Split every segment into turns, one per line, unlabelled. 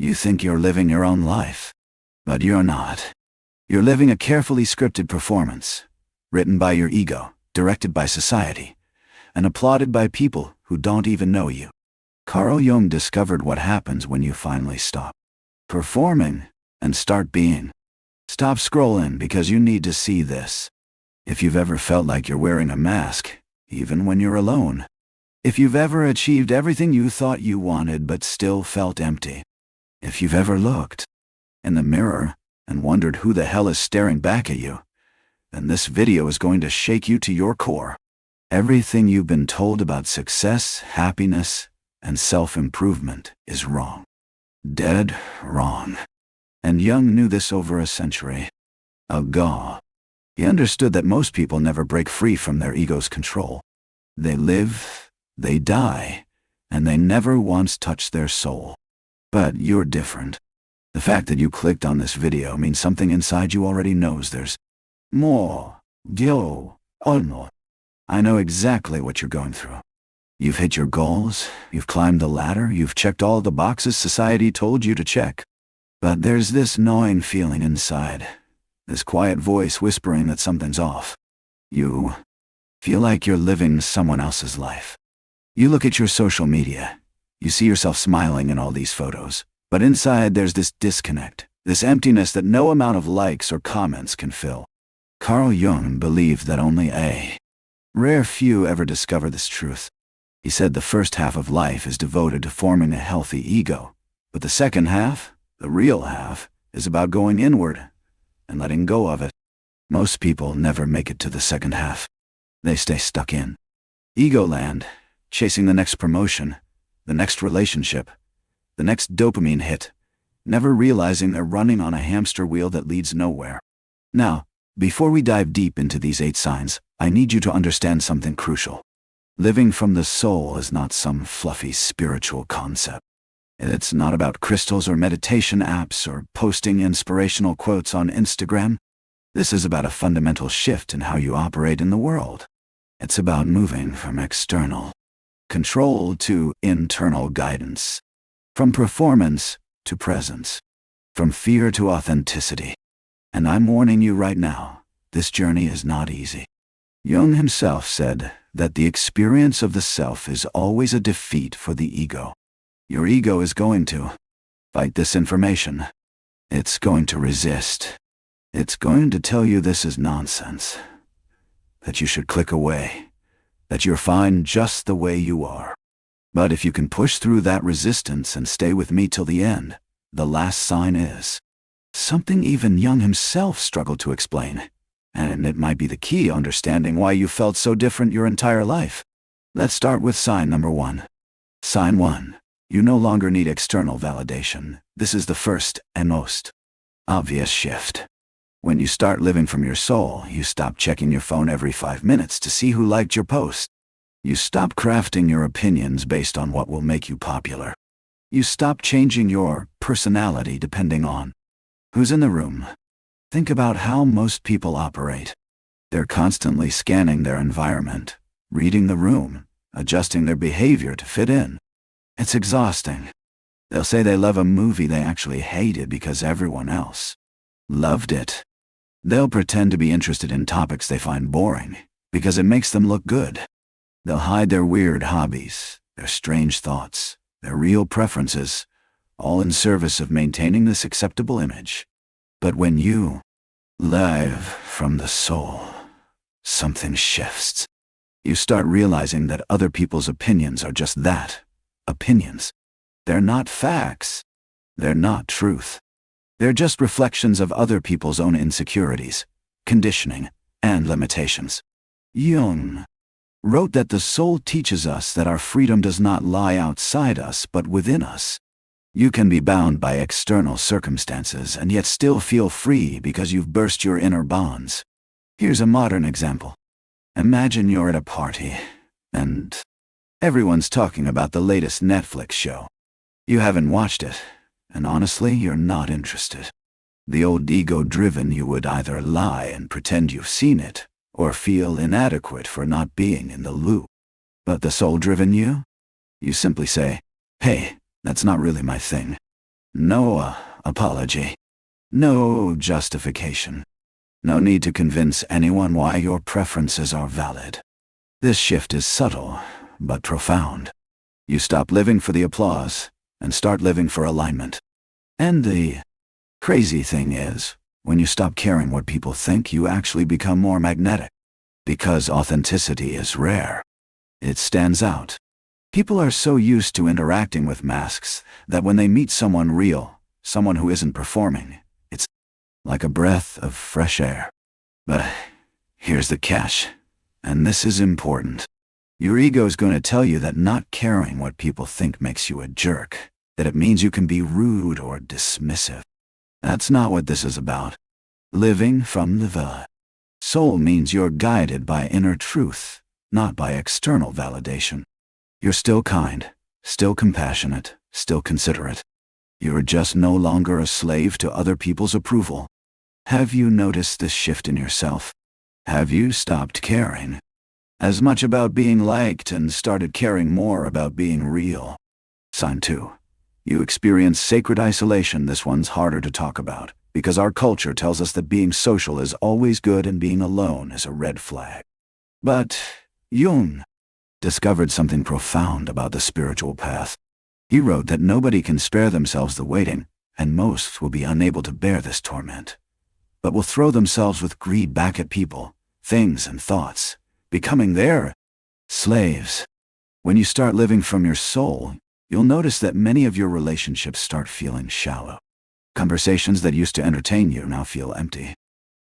You think you're living your own life, but you're not. You're living a carefully scripted performance, written by your ego, directed by society, and applauded by people who don't even know you. Carl Jung discovered what happens when you finally stop performing and start being. Stop scrolling because you need to see this. If you've ever felt like you're wearing a mask, even when you're alone. If you've ever achieved everything you thought you wanted but still felt empty. If you've ever looked in the mirror and wondered who the hell is staring back at you, then this video is going to shake you to your core. Everything you've been told about success, happiness, and self-improvement is wrong. Dead wrong. And Jung knew this over a century ago. He understood that most people never break free from their ego's control. They live, they die, and they never once touch their soul. But you're different. The fact that you clicked on this video means something inside you already knows there's more. I know exactly what you're going through. You've hit your goals, you've climbed the ladder, you've checked all the boxes society told you to check. But there's this gnawing feeling inside, this quiet voice whispering that something's off. You feel like you're living someone else's life. You look at your social media, you see yourself smiling in all these photos, but inside there's this disconnect, this emptiness that no amount of likes or comments can fill. Carl Jung believed that only a rare few ever discover this truth. He said the first half of life is devoted to forming a healthy ego, but the second half, the real half, is about going inward and letting go of it. Most people never make it to the second half. They stay stuck in ego land, chasing the next promotion, the next relationship, the next dopamine hit, never realizing they're running on a hamster wheel that leads nowhere. Now, before we dive deep into these 8 signs, I need you to understand something crucial. Living from the soul is not some fluffy spiritual concept. It's not about crystals or meditation apps or posting inspirational quotes on Instagram. This is about a fundamental shift in how you operate in the world. It's about moving from external control to internal guidance, from performance to presence, from fear to authenticity. And I'm warning you right now, this journey is not easy. Jung himself said that the experience of the self is always a defeat for the ego. Your ego is going to fight this information. It's going to resist. It's going to tell you this is nonsense, that you should click away, that you're fine just the way you are. But if you can push through that resistance and stay with me till the end, the last sign is something even Jung himself struggled to explain. And it might be the key to understanding why you felt so different your entire life. Let's start with sign number 1. Sign 1. You no longer need external validation. This is the first and most obvious shift. When you start living from your soul, you stop checking your phone every 5 minutes to see who liked your post. You stop crafting your opinions based on what will make you popular. You stop changing your personality depending on who's in the room. Think about how most people operate. They're constantly scanning their environment, reading the room, adjusting their behavior to fit in. It's exhausting. They'll say they love a movie they actually hated because everyone else loved it. They'll pretend to be interested in topics they find boring because it makes them look good. They'll hide their weird hobbies, their strange thoughts, their real preferences, all in service of maintaining this acceptable image. But when you live from the soul, something shifts. You start realizing that other people's opinions are just that, opinions. They're not facts. They're not truth. They're just reflections of other people's own insecurities, conditioning, and limitations. Jung wrote that the soul teaches us that our freedom does not lie outside us but within us. You can be bound by external circumstances and yet still feel free because you've burst your inner bonds. Here's a modern example. Imagine you're at a party, and everyone's talking about the latest Netflix show. You haven't watched it, and honestly, you're not interested. The old ego-driven you would either lie and pretend you've seen it, or feel inadequate for not being in the loop. But the soul-driven you simply say, hey, that's not really my thing. No apology. No justification. No need to convince anyone why your preferences are valid. This shift is subtle, but profound. You stop living for the applause and start living for alignment. And the crazy thing is, when you stop caring what people think, you actually become more magnetic. Because authenticity is rare. It stands out. People are so used to interacting with masks that when they meet someone real, someone who isn't performing, it's like a breath of fresh air. But here's the catch, and this is important. Your ego's going to tell you that not caring what people think makes you a jerk, that it means you can be rude or dismissive. That's not what this is about. Living from the soul means you're guided by inner truth, not by external validation. You're still kind, still compassionate, still considerate. You're just no longer a slave to other people's approval. Have you noticed this shift in yourself? Have you stopped caring as much about being liked and started caring more about being real? Sign 2. You experience sacred isolation. This one's harder to talk about, because our culture tells us that being social is always good and being alone is a red flag. But Jung discovered something profound about the spiritual path. He wrote that nobody can spare themselves the waiting, and most will be unable to bear this torment, but will throw themselves with greed back at people, things, and thoughts, becoming their slaves. When you start living from your soul, you'll notice that many of your relationships start feeling shallow. Conversations that used to entertain you now feel empty.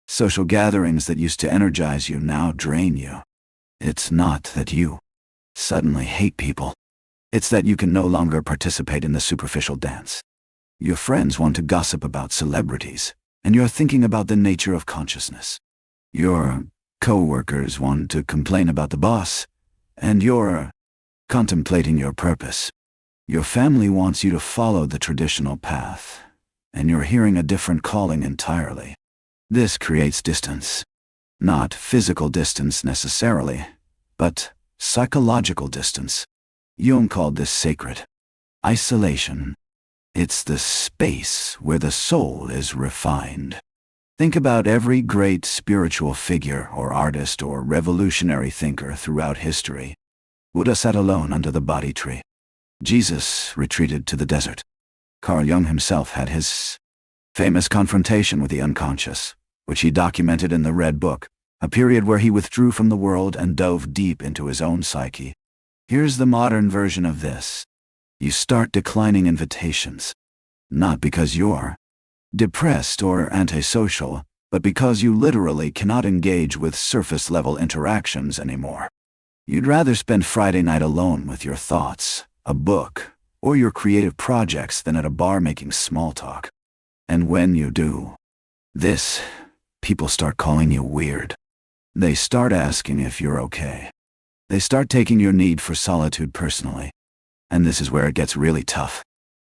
Social gatherings that used to energize you now drain you. It's not that you suddenly hate people. It's that you can no longer participate in the superficial dance. Your friends want to gossip about celebrities, and you're thinking about the nature of consciousness. Your co-workers want to complain about the boss, and you're contemplating your purpose. Your family wants you to follow the traditional path, and you're hearing a different calling entirely. This creates distance. Not physical distance necessarily, but psychological distance. Jung called this sacred isolation. It's the space where the soul is refined. Think about every great spiritual figure or artist or revolutionary thinker throughout history. Buddha sat alone under the Bodhi tree. Jesus retreated to the desert. Carl Jung himself had his famous confrontation with the unconscious, which he documented in the Red Book, a period where he withdrew from the world and dove deep into his own psyche. Here's the modern version of this. You start declining invitations, not because you're depressed or antisocial, but because you literally cannot engage with surface-level interactions anymore. You'd rather spend Friday night alone with your thoughts, a book, or your creative projects than at a bar making small talk. And when you do this, people start calling you weird. They start asking if you're okay. They start taking your need for solitude personally. And this is where it gets really tough.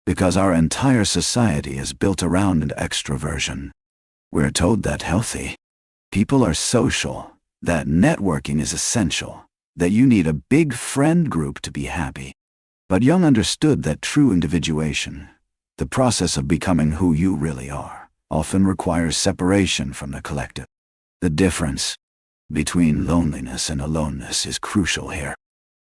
Because our entire society is built around an extroversion. We're told that healthy people are social, that networking is essential, that you need a big friend group to be happy. But Jung understood that true individuation, the process of becoming who you really are, often requires separation from the collective. The difference between loneliness and aloneness is crucial here.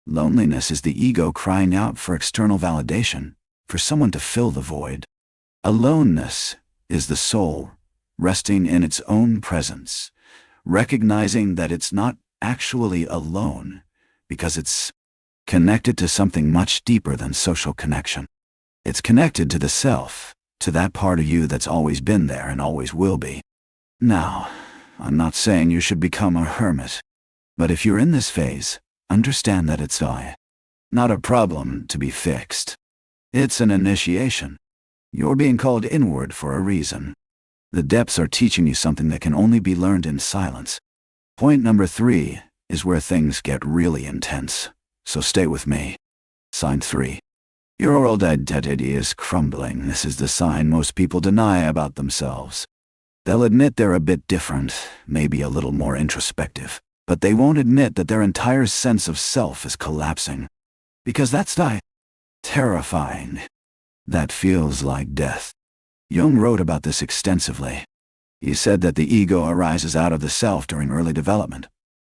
Loneliness is the ego crying out for external validation, for someone to fill the void. Aloneness is the soul resting in its own presence, recognizing that it's not actually alone because it's connected to something much deeper than social connection. It's connected to the self, to that part of you that's always been there and always will be. Now, I'm not saying you should become a hermit, but if you're in this phase, understand that it's not a problem to be fixed. It's an initiation. You're being called inward for a reason. The depths are teaching you something that can only be learned in silence. Point number 3 is where things get really intense, so stay with me. Sign 3. Your old identity is crumbling. This is the sign most people deny about themselves. They'll admit they're a bit different, maybe a little more introspective, but they won't admit that their entire sense of self is collapsing. Because that's terrifying. That feels like death. Jung wrote about this extensively. He said that the ego arises out of the self during early development.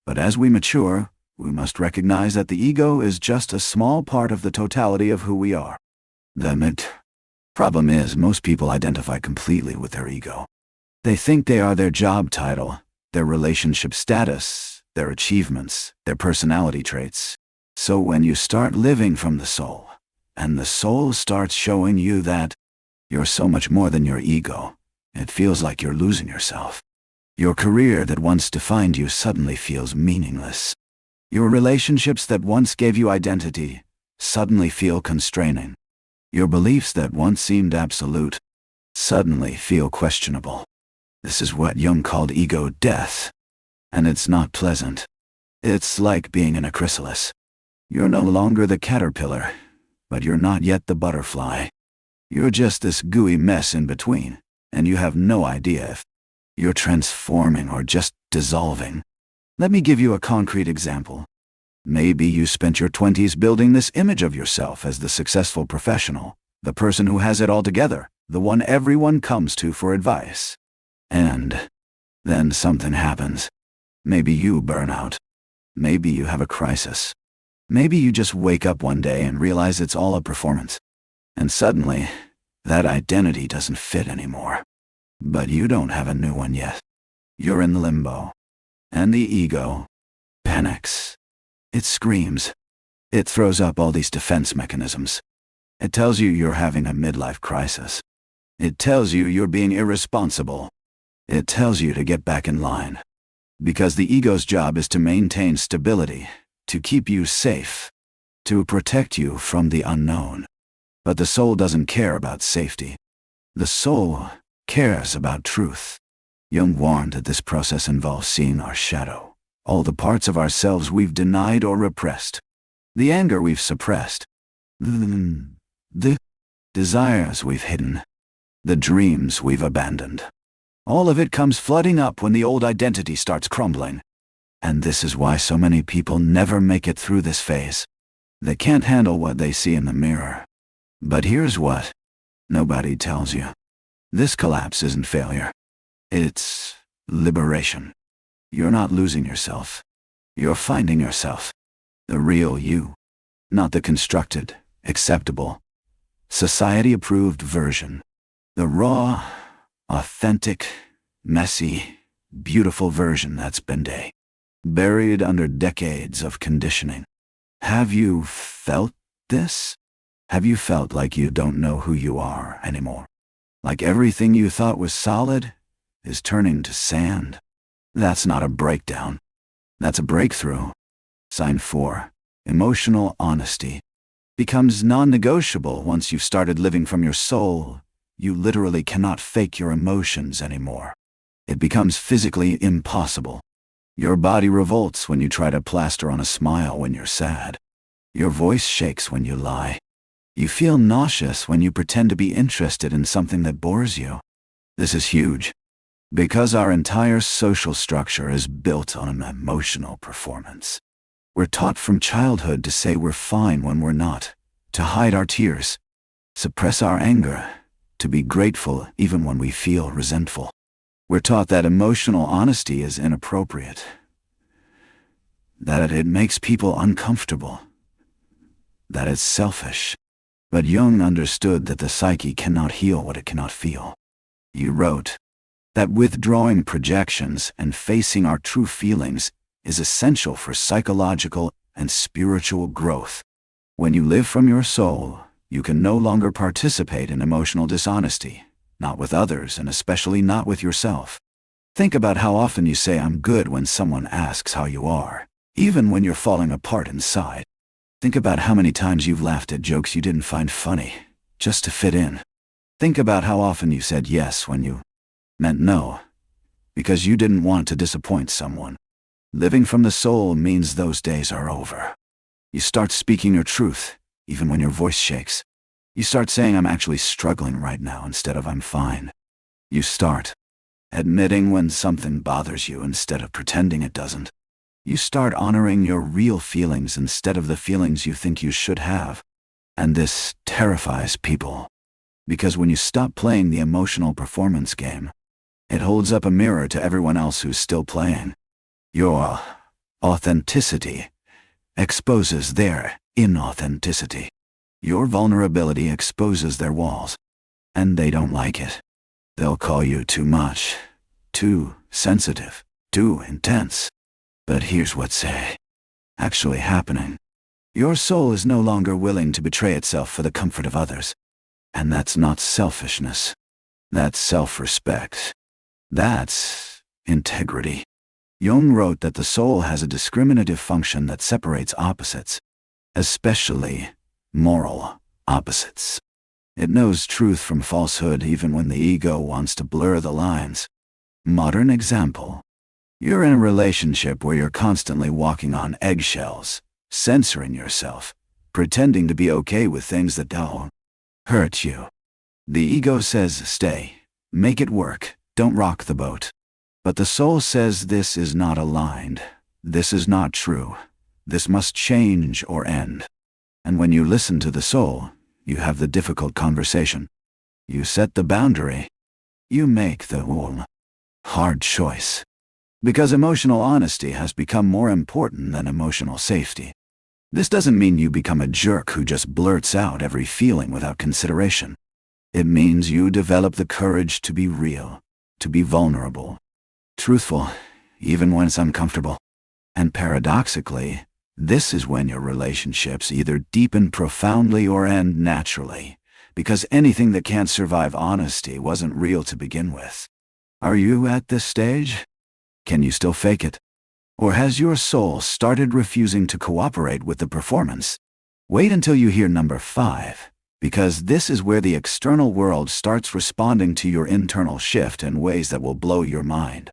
But as we mature, we must recognize that the ego is just a small part of the totality of who we are. The problem is most people identify completely with their ego. They think they are their job title, their relationship status, their achievements, their personality traits. So when you start living from the soul, and the soul starts showing you that you're so much more than your ego, it feels like you're losing yourself. Your career that once defined you suddenly feels meaningless. Your relationships that once gave you identity suddenly feel constraining. Your beliefs that once seemed absolute suddenly feel questionable. This is what Jung called ego death. And it's not pleasant. It's like being in a chrysalis. You're no longer the caterpillar, but you're not yet the butterfly. You're just this gooey mess in between, and you have no idea if you're transforming or just dissolving. Let me give you a concrete example. Maybe you spent your 20s building this image of yourself as the successful professional, the person who has it all together, the one everyone comes to for advice. And then something happens. Maybe you burn out. Maybe you have a crisis. Maybe you just wake up one day and realize it's all a performance. And suddenly, that identity doesn't fit anymore. But you don't have a new one yet. You're in limbo. And the ego panics. It screams. It throws up all these defense mechanisms. It tells you you're having a midlife crisis. It tells you you're being irresponsible. It tells you to get back in line. Because the ego's job is to maintain stability, to keep you safe, to protect you from the unknown. But the soul doesn't care about safety. The soul cares about truth. Jung warned that this process involves seeing our shadow, all the parts of ourselves we've denied or repressed, the anger we've suppressed, the desires we've hidden, the dreams we've abandoned. All of it comes flooding up when the old identity starts crumbling. And this is why so many people never make it through this phase. They can't handle what they see in the mirror. But here's what nobody tells you. This collapse isn't failure. It's liberation. You're not losing yourself. You're finding yourself. The real you. Not the constructed, acceptable, society-approved version. The raw, authentic, messy, beautiful version that's been buried under decades of conditioning. Have you felt this? Have you felt like you don't know who you are anymore? Like everything you thought was solid is turning to sand? That's not a breakdown. That's a breakthrough. Sign 4. Emotional honesty becomes non-negotiable once you've started living from your soul. You literally cannot fake your emotions anymore. It becomes physically impossible. Your body revolts when you try to plaster on a smile when you're sad. Your voice shakes when you lie. You feel nauseous when you pretend to be interested in something that bores you. This is huge, because our entire social structure is built on an emotional performance. We're taught from childhood to say we're fine when we're not, to hide our tears, suppress our anger, to be grateful even when we feel resentful. We're taught that emotional honesty is inappropriate, that it makes people uncomfortable, that it's selfish. But Jung understood that the psyche cannot heal what it cannot feel. He wrote that withdrawing projections and facing our true feelings is essential for psychological and spiritual growth. When you live from your soul, you can no longer participate in emotional dishonesty, not with others and especially not with yourself. Think about how often you say "I'm good" when someone asks how you are, even when you're falling apart inside. Think about how many times you've laughed at jokes you didn't find funny, just to fit in. Think about how often you said yes when you meant no, because you didn't want to disappoint someone. Living from the soul means those days are over. You start speaking your truth, even when your voice shakes. You start saying "I'm actually struggling right now" instead of "I'm fine." You start admitting when something bothers you instead of pretending it doesn't. You start honoring your real feelings instead of the feelings you think you should have. And this terrifies people. Because when you stop playing the emotional performance game, it holds up a mirror to everyone else who's still playing. Your authenticity exposes their inauthenticity. Your vulnerability exposes their walls, and they don't like it. They'll call you too much, too sensitive, too intense. But here's what's actually happening. Your soul is no longer willing to betray itself for the comfort of others. And that's not selfishness. That's self-respect. That's integrity. Jung wrote that the soul has a discriminative function that separates opposites, especially moral opposites. It knows truth from falsehood even when the ego wants to blur the lines. Modern example. You're in a relationship where you're constantly walking on eggshells, censoring yourself, pretending to be okay with things that don't hurt you. The ego says stay, make it work, don't rock the boat. But the soul says this is not aligned, this is not true, this must change or end. And when you listen to the soul, you have the difficult conversation. You set the boundary. You make the hard choice. Because emotional honesty has become more important than emotional safety. This doesn't mean you become a jerk who just blurts out every feeling without consideration. It means you develop the courage to be real, to be vulnerable, truthful, even when it's uncomfortable. And paradoxically, this is when your relationships either deepen profoundly or end naturally, because anything that can't survive honesty wasn't real to begin with. Are you at this stage? Can you still fake it? Or has your soul started refusing to cooperate with the performance? Wait until you hear number 5, because this is where the external world starts responding to your internal shift in ways that will blow your mind.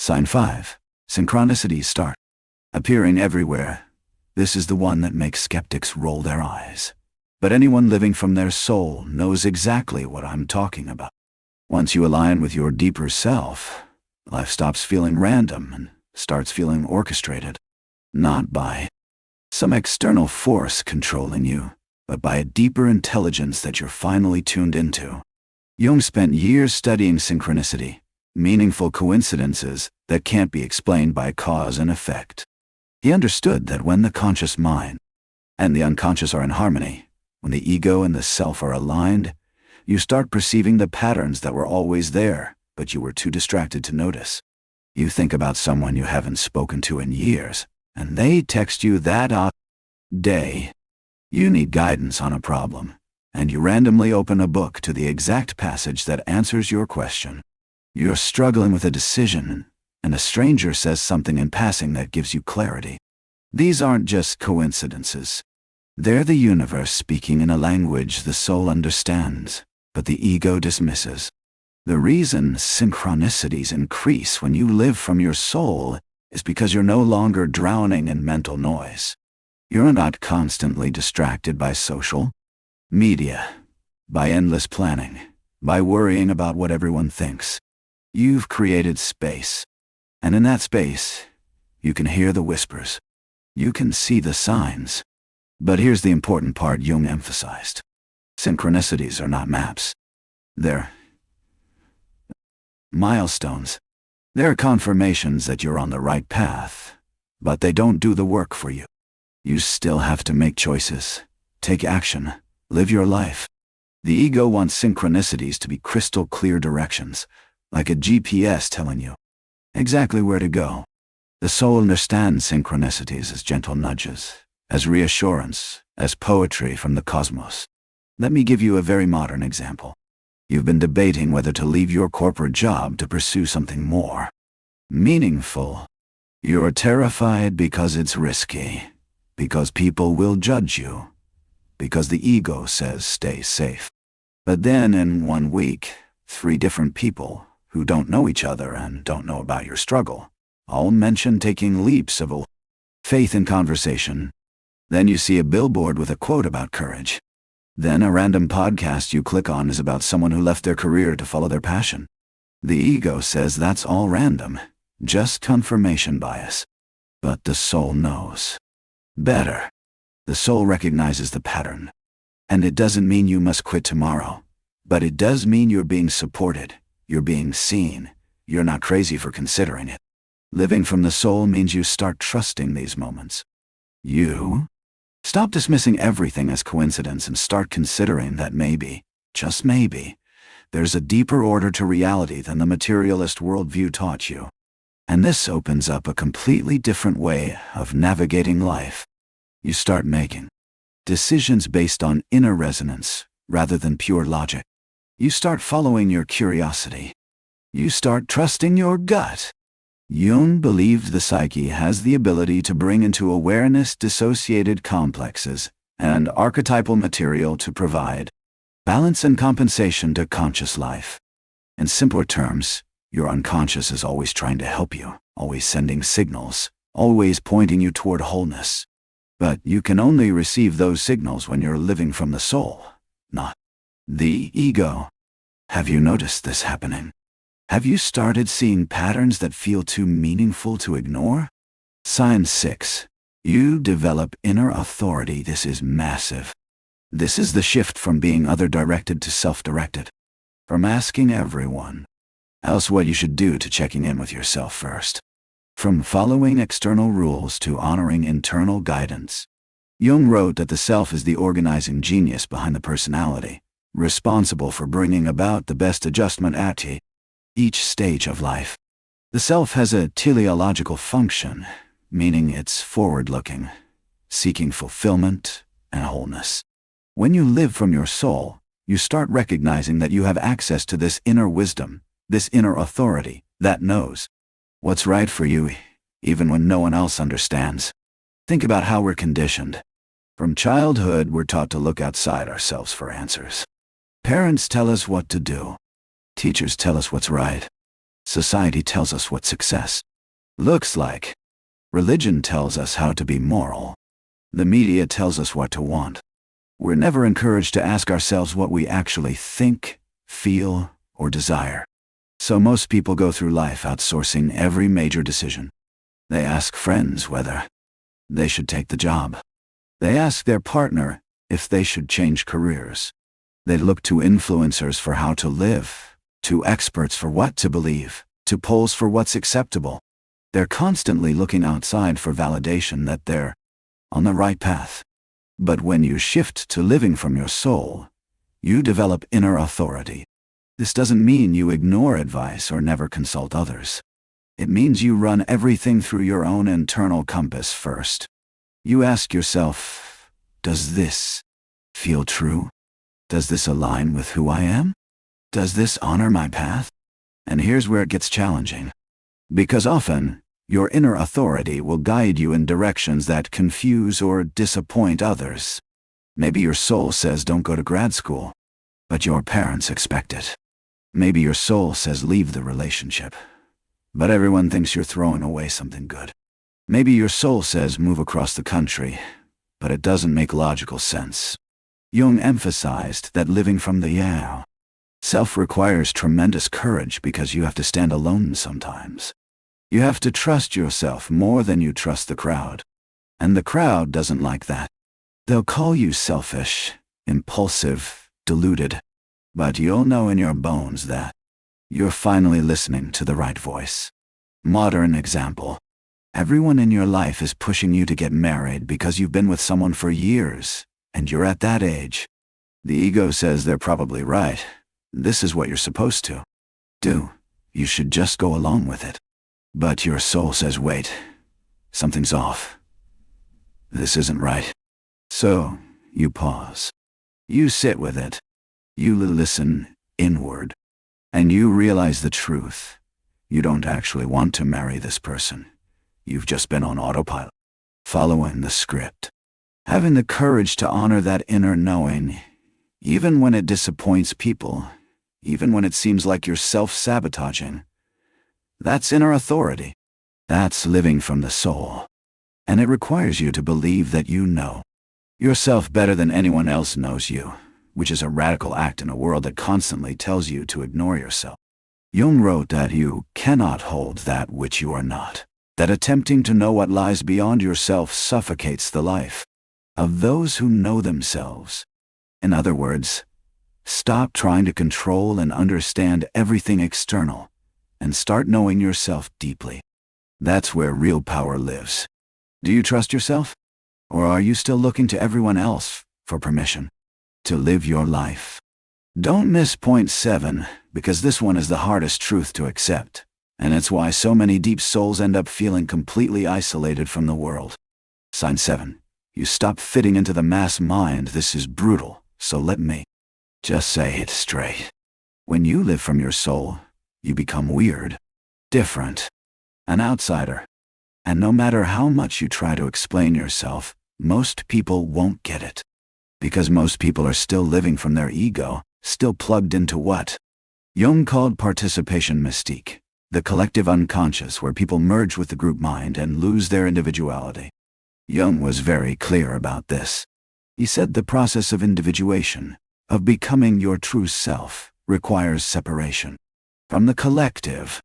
Sign 5. Synchronicities start appearing everywhere. This is the one that makes skeptics roll their eyes. But anyone living from their soul knows exactly what I'm talking about. Once you align with your deeper self, life stops feeling random and starts feeling orchestrated. Not by some external force controlling you, but by a deeper intelligence that you're finally tuned into. Jung spent years studying synchronicity, meaningful coincidences that can't be explained by cause and effect. He understood that when the conscious mind and the unconscious are in harmony, when the ego and the self are aligned, you start perceiving the patterns that were always there, but you were too distracted to notice. You think about someone you haven't spoken to in years, and they text you that day. You need guidance on a problem, and you randomly open a book to the exact passage that answers your question. You're struggling with a decision, and a stranger says something in passing that gives you clarity. These aren't just coincidences. They're the universe speaking in a language the soul understands, but the ego dismisses. The reason synchronicities increase when you live from your soul is because you're no longer drowning in mental noise. You're not constantly distracted by social media, by endless planning, by worrying about what everyone thinks. You've created space. And in that space, you can hear the whispers. You can see the signs. But here's the important part Jung emphasized. Synchronicities are not maps. They're milestones. They're confirmations that you're on the right path, but they don't do the work for you. You still have to make choices, take action, live your life. The ego wants synchronicities to be crystal clear directions, like a GPS telling you exactly where to go. The soul understands synchronicities as gentle nudges, as reassurance, as poetry from the cosmos. Let me give you a very modern example. You've been debating whether to leave your corporate job to pursue something more meaningful. You're terrified because it's risky, because people will judge you, because the ego says stay safe. But then in 1 week, 3 different people who don't know each other and don't know about your struggle all mention taking leaps of faith in conversation. Then you see a billboard with a quote about courage. Then a random podcast you click on is about someone who left their career to follow their passion. The ego says that's all random, just confirmation bias. But the soul knows better. The soul recognizes the pattern. And it doesn't mean you must quit tomorrow, But it does mean you're being supported, you're being seen, you're not crazy for considering it. Living from the soul means you start trusting these moments. You stop dismissing everything as coincidence and start considering that maybe, just maybe, there's a deeper order to reality than the materialist worldview taught you. And this opens up a completely different way of navigating life. You start making decisions based on inner resonance rather than pure logic. You start following your curiosity. You start trusting your gut. Jung believed the psyche has the ability to bring into awareness dissociated complexes and archetypal material to provide balance and compensation to conscious life. In simpler terms, your unconscious is always trying to help you, always sending signals, always pointing you toward wholeness. But you can only receive those signals when you're living from the soul, not the ego. Have you noticed this happening? Have you started seeing patterns that feel too meaningful to ignore? Sign 6. You develop inner authority. This is massive. This is the shift from being other-directed to self-directed. From asking everyone else what you should do to checking in with yourself first. From following external rules to honoring internal guidance. Jung wrote that the self is the organizing genius behind the personality, responsible for bringing about the best adjustment at each stage of life. The self has a teleological function, meaning it's forward-looking, seeking fulfillment and wholeness. When you live from your soul, you start recognizing that you have access to this inner wisdom, this inner authority that knows what's right for you, even when no one else understands. Think about how we're conditioned. From childhood, we're taught to look outside ourselves for answers. Parents tell us what to do. Teachers tell us what's right. Society tells us what success looks like. Religion tells us how to be moral. The media tells us what to want. We're never encouraged to ask ourselves what we actually think, feel, or desire. So most people go through life outsourcing every major decision. They ask friends whether they should take the job. They ask their partner if they should change careers. They look to influencers for how to live, to experts for what to believe, to polls for what's acceptable. They're constantly looking outside for validation that they're on the right path. But when you shift to living from your soul, you develop inner authority. This doesn't mean you ignore advice or never consult others. It means you run everything through your own internal compass first. You ask yourself, does this feel true? Does this align with who I am? Does this honor my path? And here's where it gets challenging. Because often, your inner authority will guide you in directions that confuse or disappoint others. Maybe your soul says don't go to grad school, but your parents expect it. Maybe your soul says leave the relationship, but everyone thinks you're throwing away something good. Maybe your soul says move across the country, but it doesn't make logical sense. Jung emphasized that living from the self requires tremendous courage because you have to stand alone sometimes. You have to trust yourself more than you trust the crowd. And the crowd doesn't like that. They'll call you selfish, impulsive, deluded. But you'll know in your bones that you're finally listening to the right voice. Modern example. Everyone in your life is pushing you to get married because you've been with someone for years, and you're at that age. The ego says they're probably right. This is what you're supposed to do. You should just go along with it. But your soul says, wait, something's off. This isn't right. So, you pause. You sit with it. You listen inward. And you realize the truth. You don't actually want to marry this person. You've just been on autopilot, following the script. Having the courage to honor that inner knowing, even when it disappoints people, even when it seems like you're self-sabotaging. That's inner authority. That's living from the soul. And it requires you to believe that you know yourself better than anyone else knows you, which is a radical act in a world that constantly tells you to ignore yourself. Jung wrote that you cannot hold that which you are not, that attempting to know what lies beyond yourself suffocates the life of those who know themselves. In other words, Stop trying to control and understand everything external, and start knowing yourself deeply. That's where real power lives. Do you trust yourself? Or are you still looking to everyone else for permission to live your life? Don't miss point 7, because this one is the hardest truth to accept, and it's why so many deep souls end up feeling completely isolated from the world. Sign 7. You stop fitting into the mass mind. This is brutal, so let me just say it straight. When you live from your soul, you become weird, different, an outsider. And no matter how much you try to explain yourself, most people won't get it. Because most people are still living from their ego, still plugged into what Jung called participation mystique, the collective unconscious where people merge with the group mind and lose their individuality. Jung was very clear about this. He said the process of individuation, of becoming your true self, requires separation from the collective.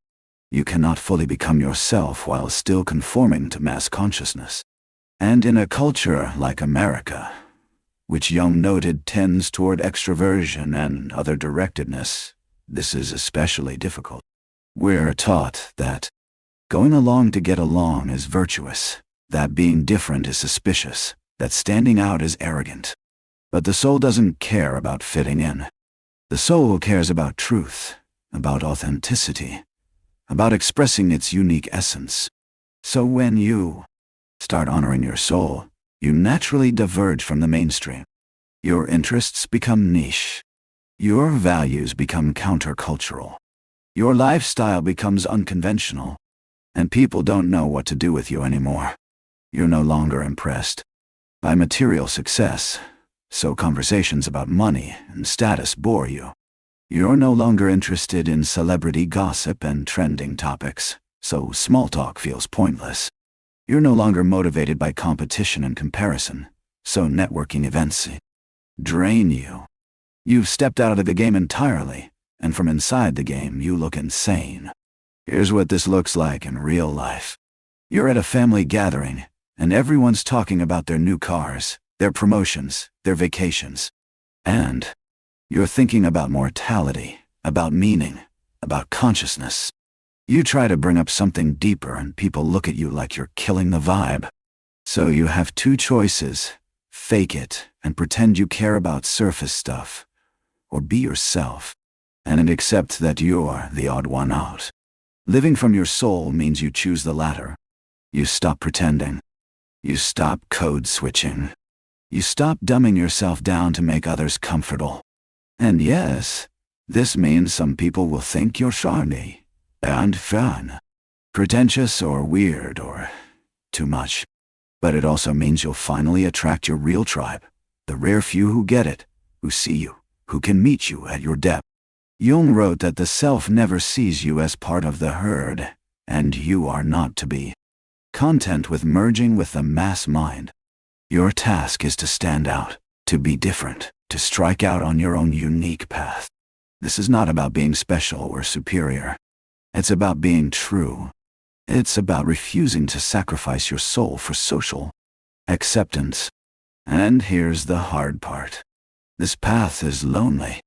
You cannot fully become yourself while still conforming to mass consciousness. And in a culture like America, which Jung noted tends toward extroversion and other-directedness, this is especially difficult. We're taught that going along to get along is virtuous, that being different is suspicious, that standing out is arrogant. But the soul doesn't care about fitting in. The soul cares about truth, about authenticity, about expressing its unique essence. So when you start honoring your soul, you naturally diverge from the mainstream. Your interests become niche. Your values become countercultural. Your lifestyle becomes unconventional. And people don't know what to do with you anymore. You're no longer impressed by material success, so conversations about money and status bore you. You're no longer interested in celebrity gossip and trending topics, so small talk feels pointless. You're no longer motivated by competition and comparison, so networking events drain you. You've stepped out of the game entirely, and from inside the game you look insane. Here's what this looks like in real life. You're at a family gathering, and everyone's talking about their new cars, their promotions, their vacations. And you're thinking about mortality, about meaning, about consciousness. You try to bring up something deeper and people look at you like you're killing the vibe. So you have two choices: fake it and pretend you care about surface stuff, or be yourself and accept that you're the odd one out. Living from your soul means you choose the latter. You stop pretending. You stop code switching. You stop dumbing yourself down to make others comfortable. And yes, this means some people will think you're charming and fun, pretentious or weird or too much. But it also means you'll finally attract your real tribe, the rare few who get it, who see you, who can meet you at your depth. Jung wrote that the self never sees you as part of the herd, and you are not to be content with merging with the mass mind. Your task is to stand out, to be different, to strike out on your own unique path. This is not about being special or superior. It's about being true. It's about refusing to sacrifice your soul for social acceptance. And here's the hard part. This path is lonely.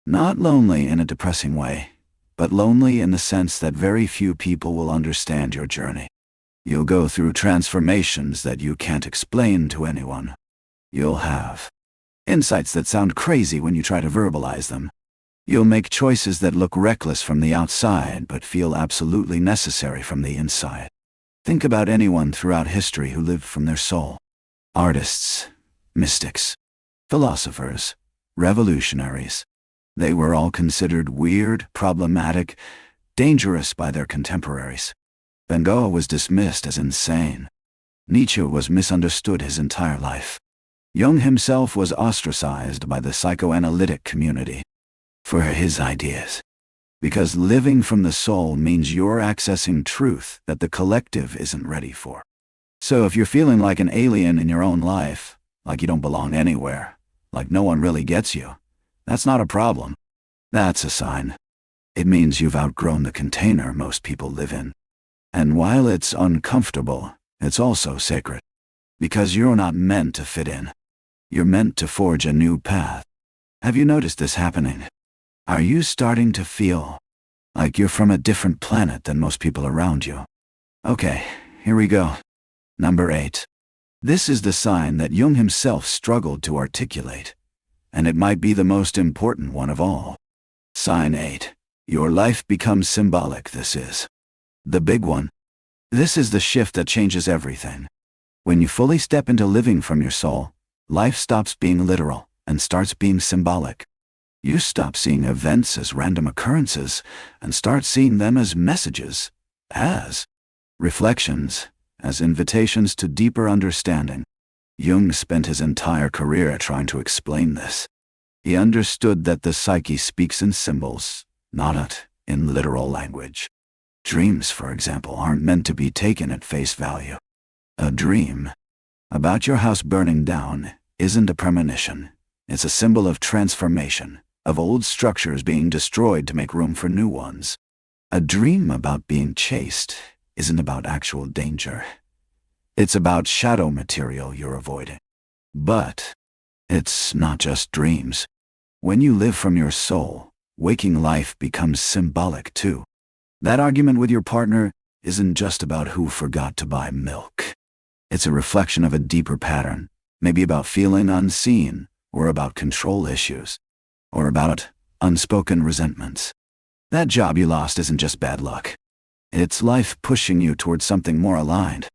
Not lonely in a depressing way, but lonely in the sense that very few people will understand your journey. You'll go through transformations that you can't explain to anyone. You'll have insights that sound crazy when you try to verbalize them. You'll make choices that look reckless from the outside but feel absolutely necessary from the inside. Think about anyone throughout history who lived from their soul. Artists, mystics, philosophers, revolutionaries. They were all considered weird, problematic, dangerous by their contemporaries. Van Gogh was dismissed as insane. Nietzsche was misunderstood his entire life. Jung himself was ostracized by the psychoanalytic community for his ideas. Because living from the soul means you're accessing truth that the collective isn't ready for. So if you're feeling like an alien in your own life, like you don't belong anywhere, like no one really gets you, that's not a problem. That's a sign. It means you've outgrown the container most people live in. And while it's uncomfortable, it's also sacred. Because you're not meant to fit in. You're meant to forge a new path. Have you noticed this happening? Are you starting to feel like you're from a different planet than most people around you? Okay, here we go. Number 8. This is the sign that Jung himself struggled to articulate, and it might be the most important one of all. Sign 8. Your life becomes symbolic. This is the big one. This is the shift that changes everything. When you fully step into living from your soul, life stops being literal and starts being symbolic. You stop seeing events as random occurrences and start seeing them as messages, as reflections, as invitations to deeper understanding. Jung spent his entire career trying to explain this. He understood that the psyche speaks in symbols, not in literal language. Dreams, for example, aren't meant to be taken at face value. A dream about your house burning down isn't a premonition. It's a symbol of transformation, of old structures being destroyed to make room for new ones. A dream about being chased isn't about actual danger. It's about shadow material you're avoiding. But it's not just dreams. When you live from your soul, waking life becomes symbolic too. That argument with your partner isn't just about who forgot to buy milk. It's a reflection of a deeper pattern, maybe about feeling unseen, or about control issues, or about unspoken resentments. That job you lost isn't just bad luck. It's life pushing you towards something more aligned.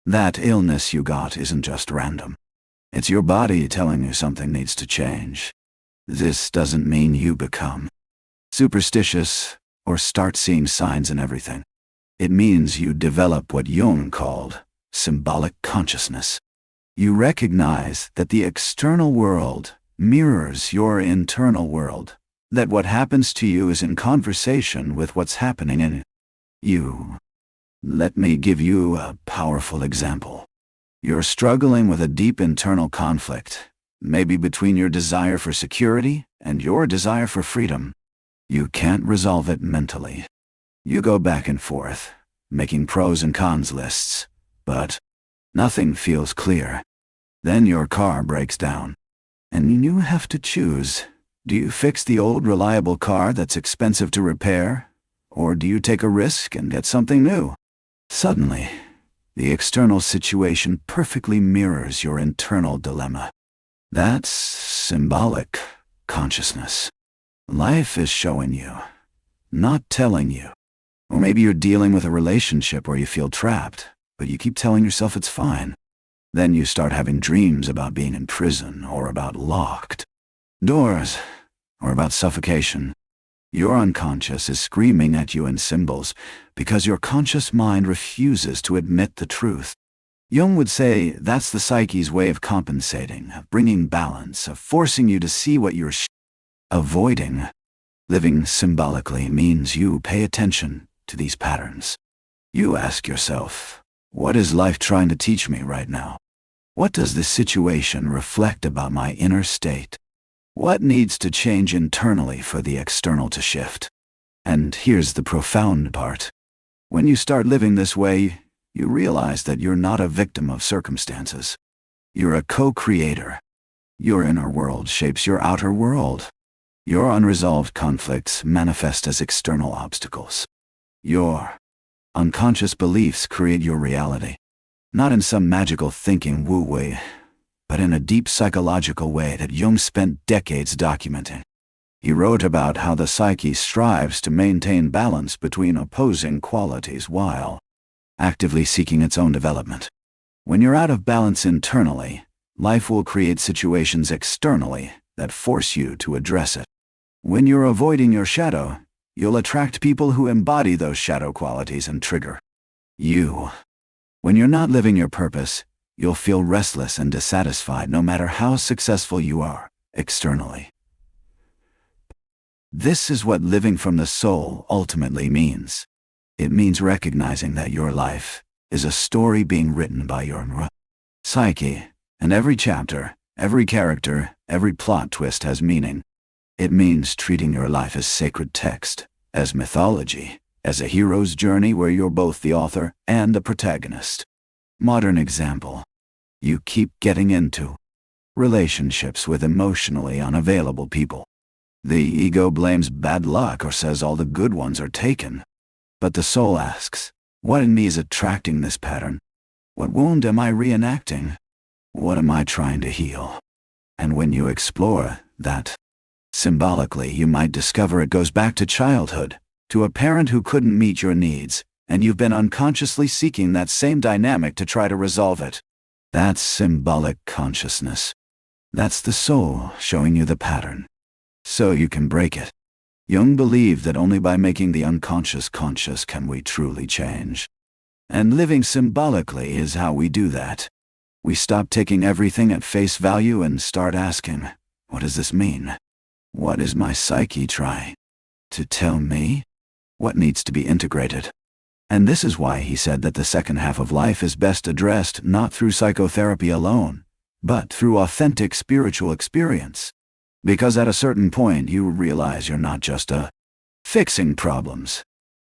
That illness you got isn't just random. It's your body telling you something needs to change. This doesn't mean you become superstitious or start seeing signs in everything. It means you develop what Jung called symbolic consciousness. You recognize that the external world mirrors your internal world, that what happens to you is in conversation with what's happening in you. Let me give you a powerful example. You're struggling with a deep internal conflict, maybe between your desire for security and your desire for freedom. You can't resolve it mentally. You go back and forth, making pros and cons lists, but nothing feels clear. Then your car breaks down, and you have to choose. Do you fix the old reliable car that's expensive to repair, or do you take a risk and get something new? Suddenly, the external situation perfectly mirrors your internal dilemma. That's symbolic consciousness. Life is showing you, not telling you. Or maybe you're dealing with a relationship where you feel trapped, but you keep telling yourself it's fine. Then you start having dreams about being in prison, or about locked doors, or about suffocation. Your unconscious is screaming at you in symbols because your conscious mind refuses to admit the truth. Jung would say that's the psyche's way of compensating, of bringing balance, of forcing you to see what you're avoiding. Living symbolically means you pay attention to these patterns. You ask yourself, what is life trying to teach me right now? What does this situation reflect about my inner state? What needs to change internally for the external to shift? And here's the profound part. When you start living this way, you realize that you're not a victim of circumstances. You're a co-creator. Your inner world shapes your outer world. Your unresolved conflicts manifest as external obstacles. Your unconscious beliefs create your reality. Not in some magical thinking woo way, but in a deep psychological way that Jung spent decades documenting. He wrote about how the psyche strives to maintain balance between opposing qualities while actively seeking its own development. When you're out of balance internally, life will create situations externally that force you to address it. When you're avoiding your shadow, you'll attract people who embody those shadow qualities and trigger you. When you're not living your purpose, you'll feel restless and dissatisfied no matter how successful you are externally. This is what living from the soul ultimately means. It means recognizing that your life is a story being written by your psyche, and every chapter, every character, every plot twist has meaning. It means treating your life as sacred text, as mythology, as a hero's journey where you're both the author and the protagonist. Modern example. You keep getting into relationships with emotionally unavailable people. The ego blames bad luck or says all the good ones are taken. But the soul asks, what in me is attracting this pattern? What wound am I reenacting? What am I trying to heal? And when you explore that, symbolically you might discover it goes back to childhood, to a parent who couldn't meet your needs, and you've been unconsciously seeking that same dynamic to try to resolve it. That's symbolic consciousness. That's the soul showing you the pattern, so you can break it. Jung believed that only by making the unconscious conscious can we truly change. And living symbolically is how we do that. We stop taking everything at face value and start asking, what does this mean? What is my psyche trying to tell me? What needs to be integrated? And this is why he said that the second half of life is best addressed not through psychotherapy alone, but through authentic spiritual experience. Because at a certain point you realize you're not just fixing problems.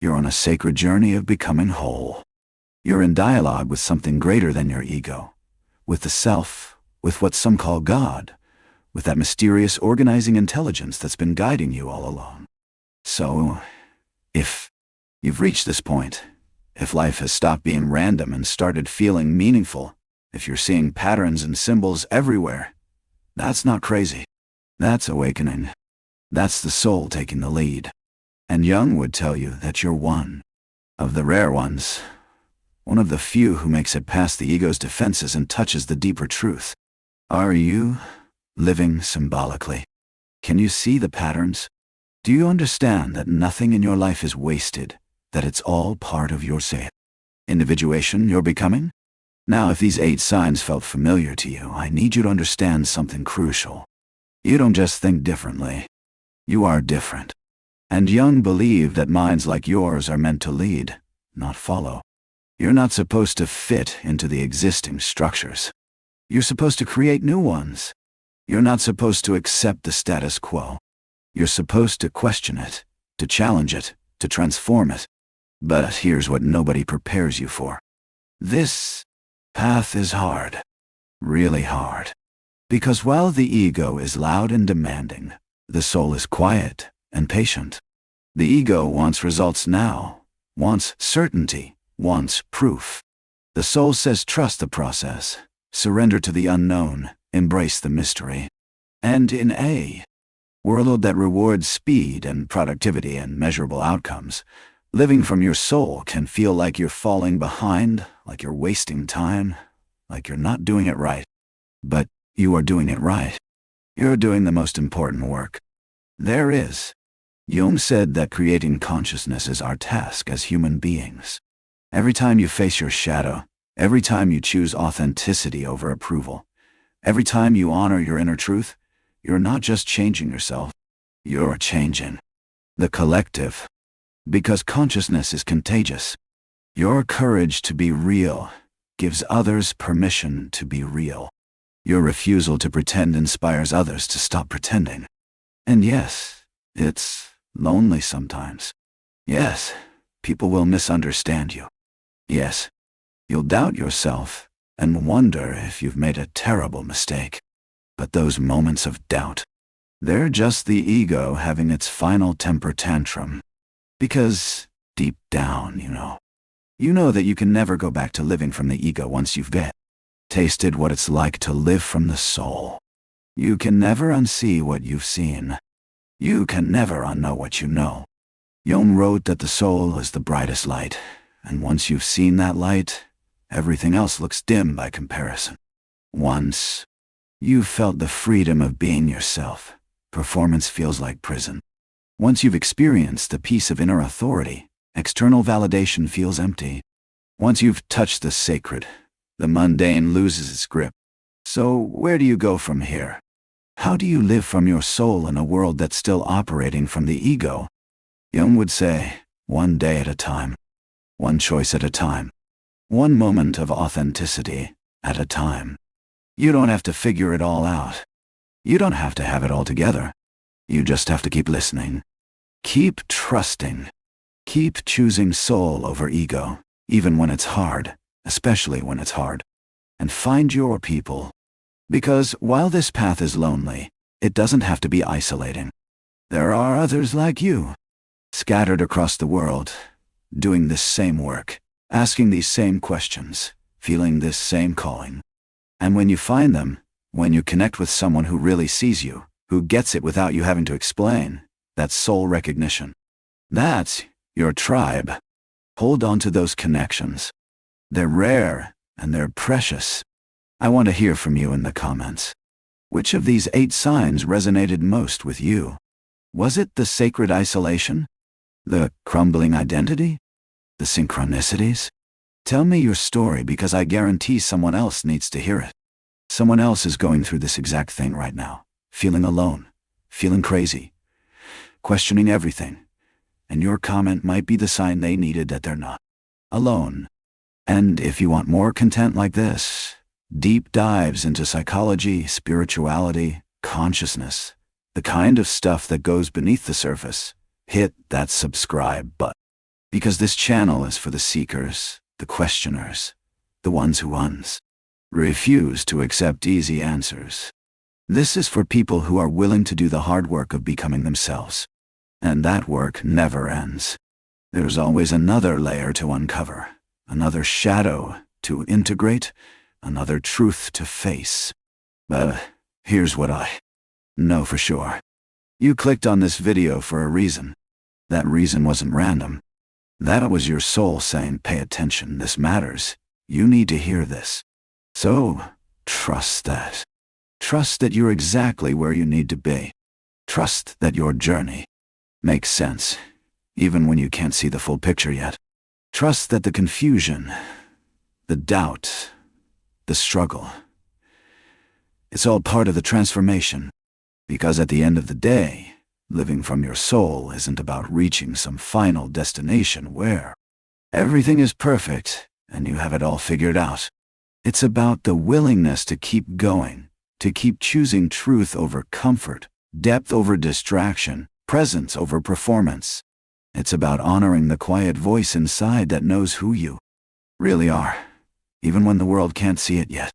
You're on a sacred journey of becoming whole. You're in dialogue with something greater than your ego, with the self, with what some call God, with that mysterious organizing intelligence that's been guiding you all along. So, if you've reached this point, if life has stopped being random and started feeling meaningful, if you're seeing patterns and symbols everywhere, that's not crazy. That's awakening. That's the soul taking the lead. And Jung would tell you that you're one of the rare ones, one of the few who makes it past the ego's defenses and touches the deeper truth. Are you living symbolically? Can you see the patterns? Do you understand that nothing in your life is wasted, that it's all part of your individuation you're becoming? Now, if these 8 signs felt familiar to you, I need you to understand something crucial. You don't just think differently. You are different. And Jung believed that minds like yours are meant to lead, not follow. You're not supposed to fit into the existing structures. You're supposed to create new ones. You're not supposed to accept the status quo. You're supposed to question it, to challenge it, to transform it. But here's what nobody prepares you for. This path is hard, really hard. Because while the ego is loud and demanding, the soul is quiet and patient. The ego wants results now, wants certainty, wants proof. The soul says trust the process, surrender to the unknown, embrace the mystery. And in a world that rewards speed and productivity and measurable outcomes, living from your soul can feel like you're falling behind, like you're wasting time, like you're not doing it right. But you are doing it right. You're doing the most important work there is. Jung said that creating consciousness is our task as human beings. Every time you face your shadow, every time you choose authenticity over approval, every time you honor your inner truth, you're not just changing yourself, you're changing the collective. Because consciousness is contagious. Your courage to be real gives others permission to be real. Your refusal to pretend inspires others to stop pretending. And yes, it's lonely sometimes. Yes, people will misunderstand you. Yes, you'll doubt yourself and wonder if you've made a terrible mistake. But those moments of doubt, they're just the ego having its final temper tantrum. Because deep down, you know that you can never go back to living from the ego once you've tasted what it's like to live from the soul. You can never unsee what you've seen. You can never unknow what you know. Jung wrote that the soul is the brightest light, and once you've seen that light, everything else looks dim by comparison. Once you've felt the freedom of being yourself, performance feels like prison. Once you've experienced the peace of inner authority, external validation feels empty. Once you've touched the sacred, the mundane loses its grip. So where do you go from here? How do you live from your soul in a world that's still operating from the ego? Jung would say, one day at a time, one choice at a time, one moment of authenticity at a time. You don't have to figure it all out. You don't have to have it all together. You just have to keep listening. Keep trusting. Keep choosing soul over ego, even when it's hard, especially when it's hard. And find your people. Because while this path is lonely, it doesn't have to be isolating. There are others like you, scattered across the world, doing this same work, asking these same questions, feeling this same calling. And when you find them, when you connect with someone who really sees you, who gets it without you having to explain, that's soul recognition. That's your tribe. Hold on to those connections. They're rare and they're precious. I want to hear from you in the comments. Which of these 8 signs resonated most with you? Was it the sacred isolation? The crumbling identity? The synchronicities? Tell me your story, because I guarantee someone else needs to hear it. Someone else is going through this exact thing right now, feeling alone, feeling crazy, questioning everything. And your comment might be the sign they needed that they're not alone. And if you want more content like this, deep dives into psychology, spirituality, consciousness, the kind of stuff that goes beneath the surface, hit that subscribe button. Because this channel is for the seekers, the questioners, the ones who refuse to accept easy answers. This is for people who are willing to do the hard work of becoming themselves. And that work never ends. There's always another layer to uncover, another shadow to integrate, another truth to face. But here's what I know for sure. You clicked on this video for a reason. That reason wasn't random. That was your soul saying, pay attention, this matters. You need to hear this. So, trust that. Trust that you're exactly where you need to be. Trust that your journey makes sense, even when you can't see the full picture yet. Trust that the confusion, the doubt, the struggle, it's all part of the transformation. Because at the end of the day, living from your soul isn't about reaching some final destination where everything is perfect and you have it all figured out. It's about the willingness to keep going, to keep choosing truth over comfort, depth over distraction, presence over performance. It's about honoring the quiet voice inside that knows who you really are, even when the world can't see it yet.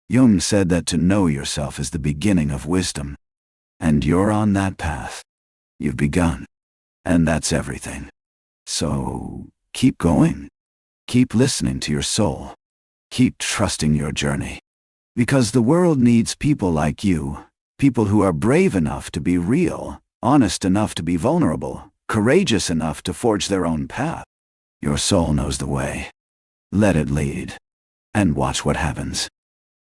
Jung said that to know yourself is the beginning of wisdom. And you're on that path. You've begun. And that's everything. So, keep going. Keep listening to your soul. Keep trusting your journey. Because the world needs people like you, people who are brave enough to be real, honest enough to be vulnerable, courageous enough to forge their own path. Your soul knows the way. Let it lead. And watch what happens.